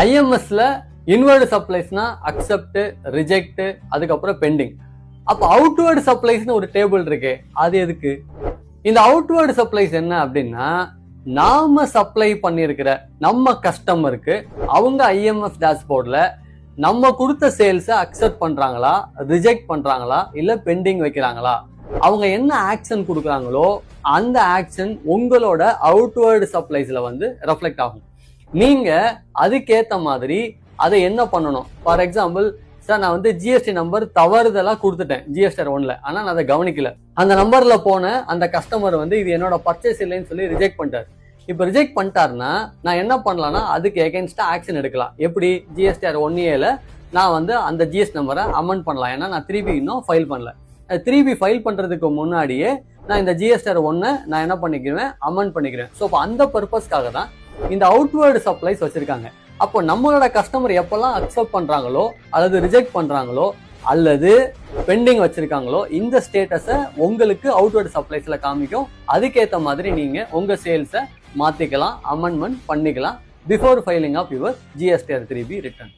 ஐஎம்எஸ்ல inward சப்ளைஸ்னா accept, reject, அதுக்கப்புறம் bending. அப்ப outward சப்ளைஸ்னு ஒரு டேபிள் இருக்கு, அது எதுக்கு? இந்த அவுட்வர்டு சப்ளைஸ் என்ன அப்படின்னா, நாம சப்ளை பண்ணிருக்கிற நம்ம கஸ்டமருக்கு அவங்க ஐஎம்எஸ் டேஷ்போர்ட்ல நம்ம கொடுத்த சேல்ஸை அக்செப்ட் பண்றாங்களா, ரிஜெக்ட் பண்றாங்களா, இல்ல பெண்டிங் வைக்கிறாங்களா, அவங்க என்ன ஆக்ஷன் கொடுக்குறாங்களோ அந்த ஆக்ஷன் உங்களோட அவுட்வர்டு சப்ளைஸ்ல ரெஃப்ளெக்ட் ஆகும். நீங்க அதுக்கேத்த மாதிரி அதை என்ன பண்ணணும்? ஃபார் எக்ஸாம்பிள், சார் நான் ஜிஎஸ்டி நம்பர் தவறுதலா கொடுத்துட்டேன் ஜிஎஸ்டி 1ல, ஆனா நான் அதை கவனிக்கல. அந்த நம்பர்ல போன அந்த கஸ்டமர் இது என்னோட பர்ச்சேஸ் இல்லைன்னு சொல்லி ரிஜெக்ட் பண்ணிட்டாரு. இப்ப ரிஜெக்ட் பண்ணிட்டாருன்னா நான் என்ன பண்ணலாம்னா அதுக்கு எகென்ஸ்டா ஆக்ஷன் எடுக்கலாம். எப்படி? ஜிஎஸ்டிஆர் 1ஏல நான் அந்த ஜிஎஸ்டி நம்பரை அமெண்ட் பண்ணலாம். ஏன்னா நான் 3B இன்னும் ஃபைல் பண்ணல. 3B ஃபைல் பண்றதுக்கு முன்னாடியே நான் இந்த ஜிஎஸ்டிஆர் 1 நான் என்ன பண்ணிக்கிறேன், அமெண்ட் பண்ணிக்கிறேன். ஸோ அப்போ அந்த பர்பஸ்க்காக தான் இந்த அவுட்வர்டு சப்ளைஸ் வச்சிருக்காங்க. அப்போ நம்மளோட கஸ்டமர் எப்பெல்லாம் அக்செப்ட் பண்றாங்களோ அல்லது ரிஜெக்ட் பண்றாங்களோ அல்லது பெண்டிங் வச்சிருக்காங்களோ இந்த ஸ்டேட்டஸை உங்களுக்கு அவுட்வர்டு சப்ளைஸ்ல காமிக்கும். அதுக்கேற்ற மாதிரி நீங்க உங்க சேல்ஸை மாத்திக்கலாம், அமெண்ட்மெண்ட் பண்ணிக்கலாம் before filing of your GSTR 3B return.